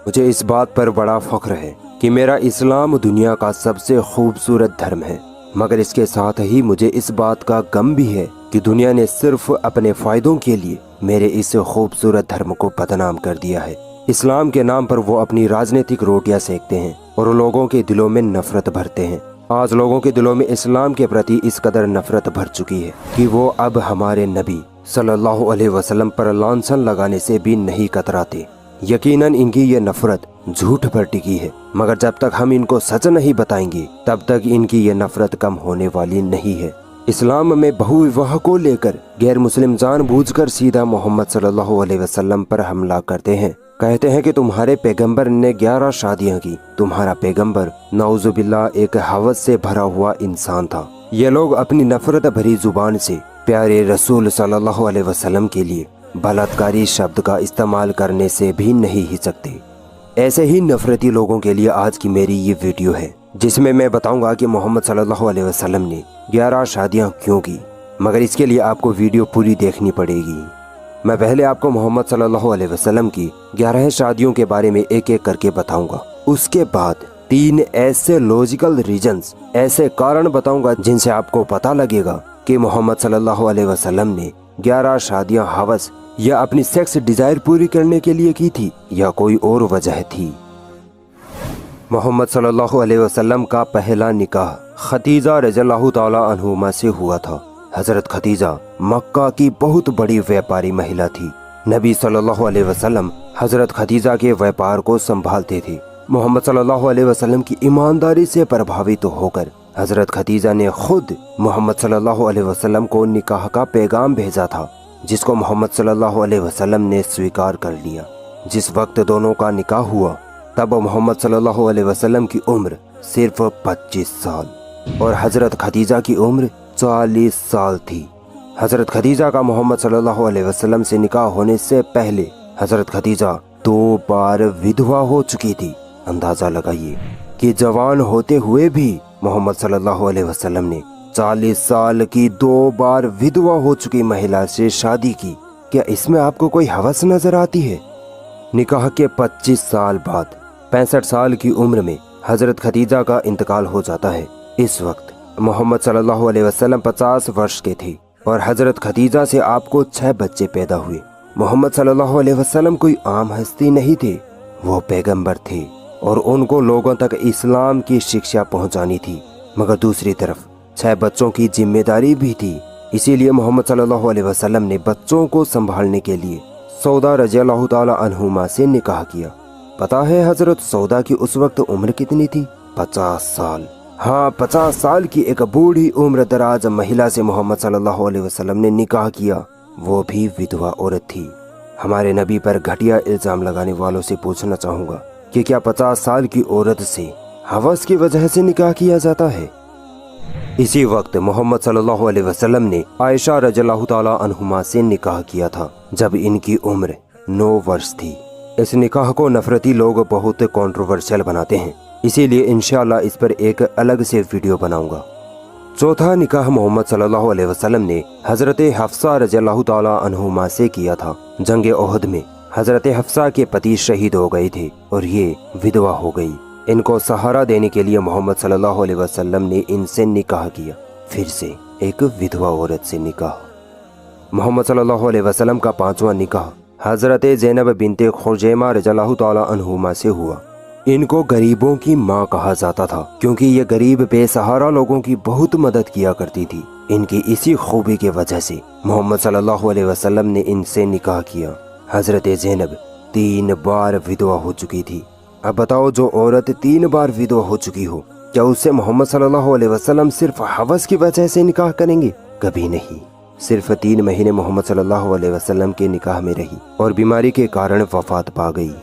مجھے اس بات پر بڑا فخر ہے کہ میرا اسلام دنیا کا سب سے خوبصورت دھرم ہے، مگر اس کے ساتھ ہی مجھے اس بات کا غم بھی ہے کہ دنیا نے صرف اپنے فائدوں کے لیے میرے اس خوبصورت دھرم کو بدنام کر دیا ہے۔ اسلام کے نام پر وہ اپنی راجنیتک روٹیاں سینکتے ہیں اور لوگوں کے دلوں میں نفرت بھرتے ہیں۔ آج لوگوں کے دلوں میں اسلام کے پرتی اس قدر نفرت بھر چکی ہے کہ وہ اب ہمارے نبی صلی اللہ علیہ وسلم پر لانچن لگانے سے بھی نہیں کتراتے۔ یقیناً ان کی یہ نفرت جھوٹ پر ٹکی ہے، مگر جب تک ہم ان کو سچ نہیں بتائیں گے تب تک ان کی یہ نفرت کم ہونے والی نہیں ہے۔ اسلام میں بہو وواہ کو لے کر غیر مسلم جان بوجھ کر سیدھا محمد صلی اللہ علیہ وسلم پر حملہ کرتے ہیں، کہتے ہیں کہ تمہارے پیغمبر نے 11 شادیاں کی۔ تمہارا پیغمبر نعوذ باللہ ایک ہوس سے بھرا ہوا انسان تھا۔ یہ لوگ اپنی نفرت بھری زبان سے پیارے رسول صلی اللہ علیہ وسلم کے لیے بلاತ್ಕಾری شبد کا استعمال کرنے سے بھی نہیں ہچکتے۔ ایسے ہی نفرتی لوگوں کے لیے آج کی میری یہ ویڈیو ہے، جس میں میں بتاؤں گا کہ محمد صلی اللہ علیہ وسلم نے 11 شادیاں کیوں کی، مگر اس کے لیے آپ کو ویڈیو پوری دیکھنی پڑے گی۔ میں پہلے آپ کو محمد صلی اللہ علیہ وسلم کی 11 شادیوں کے بارے میں ایک ایک کر کے بتاؤں گا۔ اس کے بعد 3 ایسے لاجیکل ریزنز، ایسے کارن بتاؤں گا جن سے آپ کو پتہ لگے گا کہ محمد صلی اللہ علیہ وسلم نے 11 شادیاں ہوس یا اپنی سیکس ڈیزائر پوری کرنے کے لیے کی تھی یا کوئی اور وجہ تھی۔ محمد صلی اللہ علیہ وسلم کا پہلا نکاح ختیجہ رضی اللہ تعالی عنہما سے ہوا تھا۔ حضرت ختیجہ مکہ کی بہت بڑی ویپاری مہیلا تھی۔ نبی صلی اللہ علیہ وسلم حضرت ختیجہ کے ویپار کو سنبھالتے تھے۔ محمد صلی اللہ علیہ وسلم کی ایمانداری سے پربھاوت ہو کر حضرت ختیجہ نے خود محمد صلی اللہ علیہ وسلم کو نکاح کا پیغام بھیجا تھا، جس کو محمد صلی اللہ علیہ وسلم نے سویکار کر لیا۔ جس وقت دونوں کا نکاح ہوا تب محمد صلی اللہ علیہ وسلم کی عمر صرف 25 سال اور حضرت ختیجہ کی عمر 40 سال تھی۔ حضرت ختیجہ کا محمد صلی اللہ علیہ وسلم سے نکاح ہونے سے پہلے حضرت ختیجہ 2 بار ودھوا ہو چکی تھی۔ اندازہ لگائیے کہ جوان ہوتے ہوئے بھی محمد صلی اللہ علیہ وسلم نے 40 سال کی 2 بار ودھوا ہو چکی مہیلا سے شادی کی۔ کیا اس میں آپ کو کوئی ہوس نظر آتی ہے؟ نکاح کے 25 سال بعد 65 سال کی عمر میں حضرت ختیجہ کا انتقال ہو جاتا ہے۔ اس وقت محمد صلی اللہ علیہ وسلم 50 ورش کے تھے اور حضرت ختیجہ سے آپ کو 6 بچے پیدا ہوئے۔ محمد صلی اللہ علیہ وسلم کوئی عام ہستی نہیں تھے، وہ پیغمبر تھے اور ان کو لوگوں تک اسلام کی شکشا پہنچانی تھی، مگر دوسری طرف 6 بچوں کی ذمہ داری بھی تھی۔ اسی لیے محمد صلی اللہ علیہ وسلم نے بچوں کو سنبھالنے کے لیے سودا رضی اللہ تعالی عنہما سے نکاح کیا۔ پتا ہے حضرت سودا کی اس وقت عمر کتنی تھی؟ 50 سال۔ ہاں، 50 سال کی ایک بوڑھی عمر دراز مہیلا سے محمد صلی اللہ علیہ وسلم نے نکاح کیا، وہ بھی ودھوا عورت تھی۔ ہمارے نبی پر گھٹیا الزام لگانے والوں سے پوچھنا چاہوں گا کہ کیا 50 سال کی عورت سے ہوس کی وجہ سے نکاح کیا جاتا ہے؟ اسی وقت محمد صلی اللہ علیہ وسلم نے عائشہ رضی اللہ تعالی عنہما سے نکاح کیا تھا جب ان کی عمر 9 ورش تھی۔ اس نکاح کو نفرتی لوگ بہت کنٹروورشل بناتے ہیں، اسی لیے انشاءاللہ اس پر ایک الگ سے ویڈیو بناؤں گا۔ چوتھا نکاح محمد صلی اللہ علیہ وسلم نے حضرت حفصہ رضی اللہ تعالی عنہما سے کیا تھا۔ جنگ احد میں حضرت حفصہ کے پتی شہید ہو گئے تھے اور یہ ودھوا ہو گئی۔ ان کو سہارا دینے کے لیے محمد صلی اللہ علیہ وسلم نے ان سے نکاح کیا، پھر سے ایک ودھوا عورت سے نکاح۔ محمد صلی اللہ علیہ وسلم کا 5واں نکاح حضرت زینب بنت خزیمہ رضی اللہ تعالی عنہما سے ہوا۔ ان کو غریبوں کی ماں کہا جاتا تھا کیونکہ یہ غریب بے سہارا لوگوں کی بہت مدد کیا کرتی تھی۔ ان کی اسی خوبی کی وجہ سے محمد صلی اللہ علیہ وسلم نے ان سے نکاح کیا۔ حضرت زینب 3 بار ودھوا ہو چکی تھی۔ اب بتاؤ، جو عورت 3 بار ودھوا ہو چکی ہو، کیا اس سے محمد صلی اللہ علیہ وسلم صرف ہوس کی وجہ سے نکاح کریں گے؟ کبھی نہیں۔ صرف 3 مہینے محمد صلی اللہ علیہ وسلم کے نکاح میں رہی اور بیماری کے کارن وفات پا گئی۔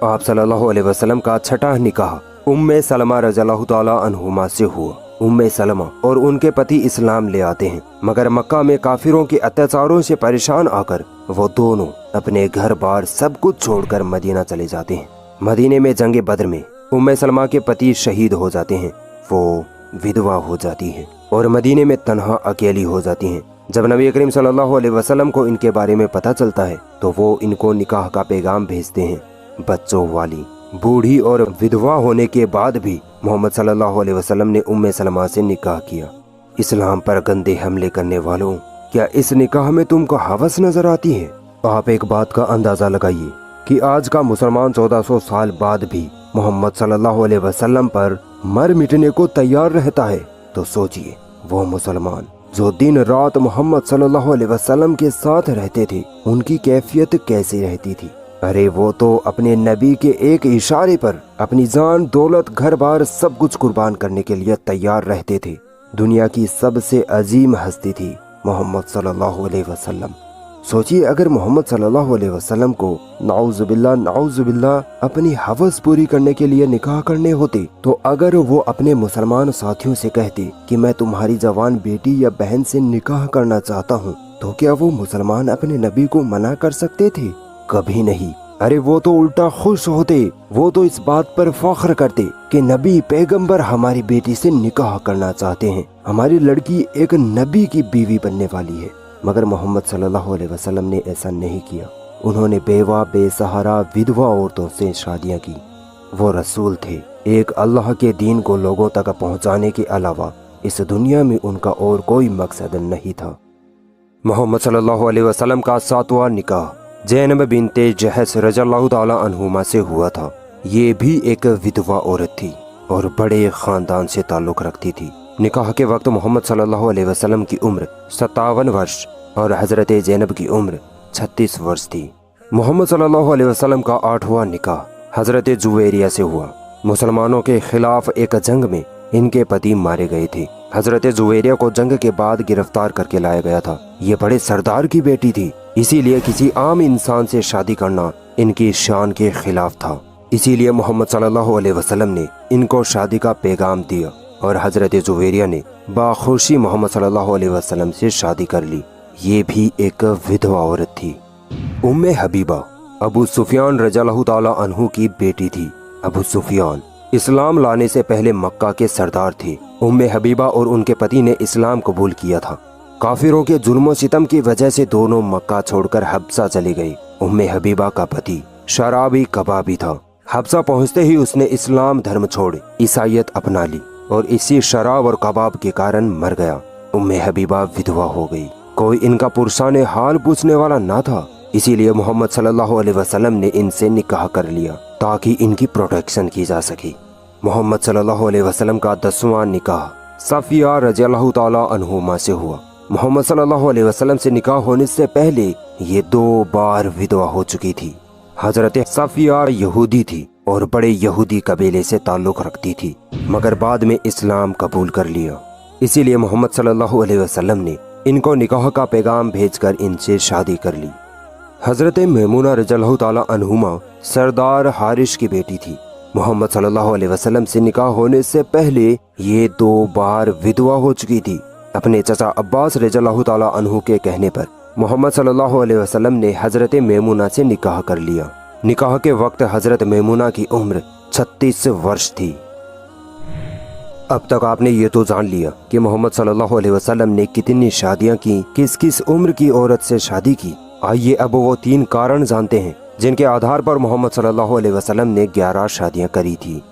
آپ صلی اللہ علیہ وسلم کا 6واں نکاح ام سلمہ رضی اللہ تعالی عنہما سے ہوا۔ ام سلمہ اور ان کے پتی اسلام لے آتے ہیں، مگر مکہ میں کافروں کے اتیاچاروں سے پریشان آ کر وہ دونوں اپنے گھر بار سب کچھ چھوڑ کر مدینہ چلے جاتے ہیں۔ مدینے میں جنگ بدر میں ام سلمہ کے پتی شہید ہو جاتے ہیں، وہ ودھوا ہو جاتی ہیں اور مدینے میں تنہا اکیلی ہو جاتی ہیں۔ جب نبی کریم صلی اللہ علیہ وسلم کو ان کے بارے میں پتہ چلتا ہے تو وہ ان کو نکاح کا پیغام بھیجتے ہیں۔ बच्चों वाली, बूढ़ी और विधवा होने के बाद भी मोहम्मद सल्लल्लाहु अलैहि वसल्लम ने उम्मे सलमा से निकाह किया। इस्लाम पर गंदे हमले करने वालों, क्या इस निकाह में तुमको हवस नजर आती है? आप एक बात का अंदाजा लगाइए कि आज का मुसलमान 1400 साल बाद भी मोहम्मद सल्लल्लाहु अलैहि वसल्लम पर मर मिटने को तैयार रहता है। तो सोचिए, वो मुसलमान जो दिन रात मोहम्मद सल्लल्लाहु अलैहि वसल्लम के साथ रहते थे, उनकी कैफियत कैसी रहती थी? अरे वो तो अपने नबी के एक इशारे पर अपनी जान, दौलत, घर बार सब कुछ कुर्बान करने के लिए तैयार रहते थे। दुनिया की सबसे अजीम हस्ती थी मोहम्मद सल्लल्लाहु अलैहि वसल्लम। सोचिए, अगर मोहम्मद सल्लल्लाहु अलैहि वसल्लम को नाउजुबिल्लाह अपनी हवस पूरी करने के लिए निकाह करने होते, तो अगर वो अपने मुसलमान साथियों से कहते कि मैं तुम्हारी जवान बेटी या बहन से निकाह करना चाहता हूँ, तो क्या वो मुसलमान अपने नबी को मना कर सकते थे? कभी नहीं। अरे वो तो उल्टा खुश होते, वो तो इस बात पर फख्र करते कि नबी पैगंबर हमारी बेटी से निकाह करना चाहते हैं, हमारी लड़की एक नबी की बीवी बनने वाली है। मगर मोहम्मद सल्लल्लाहु अलैहि वसल्लम ने ऐसा नहीं किया। उन्होंने बेवा, बेसहारा, विधवा औरतों से शादियां की। वो रसूल थे। एक अल्लाह के दीन को लोगों तक पहुंचाने के अलावा इस दुनिया में उनका और कोई मकसद नहीं था। मोहम्मद सल्लल्लाहु अलैहि वसल्लम का 7वां निकाह ज़ैनब बिन्ते जहश रज़ियल्लाहु ताला अन्हुमा से हुआ था। ये भी एक विधवा औरत थी और बड़े खानदान से ताल्लुक़ रखती थी। निकाह के वक्त मोहम्मद सल्लल्लाहु अलैहि वसल्लम की उम्र 57 वर्ष और हज़रत ज़ैनब की उम्र 36 वर्ष थी। मोहम्मद सल्लल्लाहु अलैहि वसल्लम का 8वां निकाह हज़रत जुवैरिया से हुआ। मुसलमानों के खिलाफ एक जंग में इनके पति मारे गए थे। हज़रत जुवैरिया को जंग के बाद गिरफ्तार करके लाया गया था। ये बड़े सरदार की बेटी थी, इसीलिए किसी आम इंसान से शादी करना इनकी शान के खिलाफ था। इसीलिए मोहम्मद सल्लल्लाहु अलैहि वसल्लम ने इनको शादी का पैगाम दिया और हज़रत जुवैरिया ने बाखुशी मोहम्मद सल्लल्लाहु अलैहि वसल्लम से शादी कर ली। ये भी एक विधवा औरत थी। उम्मे हबीबा अबू सुफियान रज़ियल्लाहु ताला अन्हु की बेटी थी। अबू सुफियान इस्लाम लाने से पहले मक्का के सरदार थे। उम्मे हबीबा और उनके पति ने इस्लाम कबूल किया था। काफिरों के जुल्म सितम की वजह से दोनों मक्का छोड़कर हब्सा चले गए। उम्मे हबीबा का पति शराबी कबाबी था। हब्सा पहुंचते ही उसने इस्लाम धर्म छोड़ ईसाईयत अपना ली और इसी शराब और कबाब के कारण मर गया। उम्मे हबीबा विधवा हो गई। कोई इनका पुरसाने हाल पूछने वाला ना था। इसीलिए मोहम्मद सल्लल्लाहु अलैहि वसल्लम ने इनसे निकाह कर लिया ताकि इनकी प्रोटेक्शन की जा सके। मोहम्मद सल्लल्लाहु अलैहि वसल्लम का 10वां निकाह सफिया रज़ियल्लाहु ताला अन्हुमा से हुआ। मोहम्मद सल्लल्लाहु अलैहि वसल्लम से निकाह होने से पहले ये 2 बार विधवा हो चुकी थी। हजरत सफिया यहूदी थी और बड़े यहूदी कबीले से ताल्लुक़ रखती थी, मगर बाद में इस्लाम कबूल कर लिया। इसीलिए मोहम्मद सल्लल्लाहु अलैहि वसल्लम ने इनको निकाह का पैगाम भेजकर इनसे शादी कर ली। हजरत मैमूना रज़ियल्लाहु ताला अन्हुमा सरदार हारिश की बेटी थी। मोहम्मद सल्लल्लाहु अलैहि वसल्लम से निकाह होने से पहले ये 2 बार विधवा हो चुकी थी। अपने चचा अब्बास रज़ियल्लाहु ताला अन्हु के कहने पर मोहम्मद सल्लल्लाहु अलैहि वसल्लम ने हजरत मैमूना से निकाह कर लिया। निकाह के वक्त हजरत मैमूना की उम्र 36 वर्ष थी। अब तक आपने ये तो जान लिया कि मोहम्मद सल्लल्लाहु अलैहि वसल्लम ने कितनी शादियां की, किस किस उम्र की औरत से शादी की। आइए अब वो 3 कारण जानते हैं जिनके आधार पर मोहम्मद सल्लल्लाहु अलैहि वसल्लम ने 11 शादियां करी थी।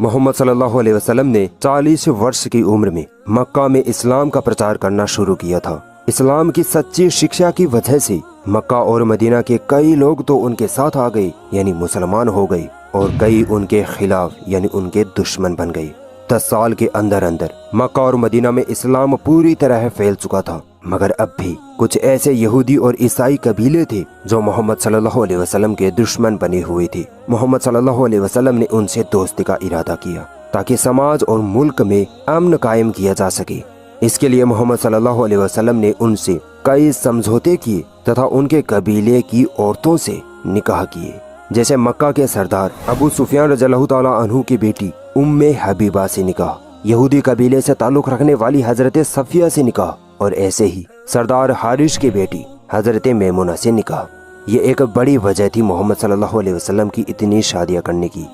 मोहम्मद सल्लल्लाहु अलैहि वसल्लम ने 40 वर्ष की उम्र में मक्का में इस्लाम का प्रचार करना शुरू किया था। इस्लाम की सच्ची शिक्षा की वजह से मक्का और मदीना के कई लोग तो उनके साथ आ गए, यानी मुसलमान हो गए, और कई उनके खिलाफ यानी उनके दुश्मन बन गए। 10 साल के अंदर अंदर मक्का और मदीना में इस्लाम पूरी तरह फैल चुका था, मगर अब भी कुछ ऐसे यहूदी और ईसाई कबीले थे जो मोहम्मद सल्लल्लाहु अलैहि वसल्लम के दुश्मन बने हुए थे। मोहम्मद सल्लल्लाहु अलैहि वसल्लम ने उनसे दोस्ती का इरादा किया ताकि समाज और मुल्क में अमन कायम किया जा सके। इसके लिए मोहम्मद सल्लल्लाहु अलैहि वसल्लम ने उनसे कई समझौते किए तथा उनके कबीले की औरतों से निकाह किए, जैसे मक्का के सरदार अबू सुफियान रज़ियल्लाहु ताला अन्हु की बेटी उम्मे हबीबा से निकाह, यहूदी कबीले से ताल्लुक़ रखने वाली हजरत सफिया से निकाह, और ऐसे ही सरदार हारिश की बेटी हजरत मैमूना से निकाह। ये एक बड़ी वजह थी मोहम्मद सल्लल्लाहु अलैहि वसल्लम की इतनी शादियां करने की।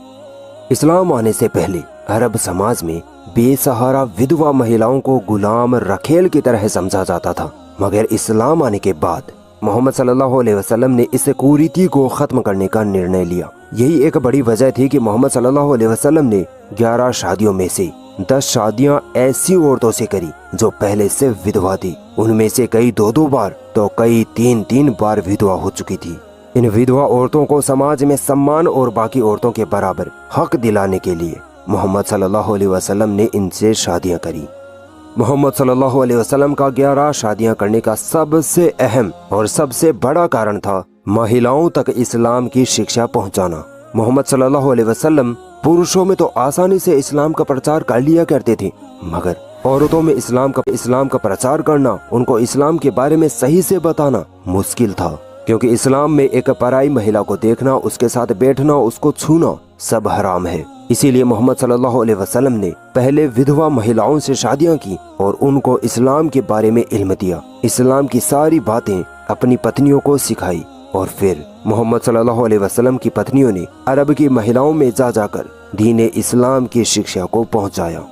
इस्लाम आने से पहले अरब समाज में बेसहारा विधवा महिलाओं को गुलाम रखेल की तरह समझा जाता था, मगर इस्लाम आने के बाद मोहम्मद सल्लल्लाहु अलैहि वसल्लम ने इस कुरीति को खत्म करने का निर्णय लिया यही एक बड़ी वजह थी कि मोहम्मद सल्लल्लाहु अलैहि वसल्लम ने 11 शादियों में से 10 शादियां ऐसी औरतों से करी जो पहले से विधवा थी। उनमें से कई 2-2 बार तो कई 3-3 बार विधवा हो चुकी थी। इन विधवा औरतों को समाज में सम्मान और बाकी औरतों के बराबर हक दिलाने के लिए मोहम्मद सल्लल्लाहु अलैहि वसल्लम ने इनसे शादियां करी। मोहम्मद सल्लल्लाहु अलैहि वसल्लम का 11 शादियां करने का सबसे अहम और सबसे बड़ा कारण था महिलाओं तक इस्लाम की शिक्षा पहुंचाना। मोहम्मद सल्लल्लाहु अलैहि वसल्लम पुरुषों में तो आसानी से इस्लाम का प्रचार कर लिया करते थे, मगर औरतों में इस्लाम का प्रचार करना, उनको इस्लाम के बारे में सही से बताना मुश्किल था, क्योंकि इस्लाम में एक पराई महिला को देखना, उसके साथ बैठना, उसको छूना सब हराम है। इसीलिए मोहम्मद सल्लल्लाहु अलैहि वसल्लम ने पहले विधवा महिलाओं से शादियां की और उनको इस्लाम के बारे में इल्म दिया, इस्लाम की सारी बातें अपनी पत्नियों को सिखाई और फिर मोहम्मद सल्लल्लाहु अलैहि वसल्लम की पत्नियों ने अरब की महिलाओं में जा जाकर दीन इस्लाम की शिक्षा को पहुंचाया।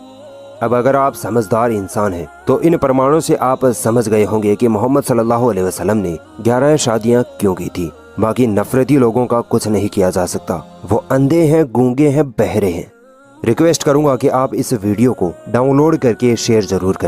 अब अगर आप समझदार इंसान हैं तो इन प्रमाणों से आप समझ गए होंगे कि मोहम्मद सल्लल्लाहु अलैहि वसल्लम ने 11 शादियां क्यों की थी। बाकी नफरती लोगों का कुछ नहीं किया जा सकता, वो अंधे हैं, गूंगे हैं, बहरे हैं। रिक्वेस्ट करूंगा कि आप इस वीडियो को डाउनलोड करके शेयर जरूर करें।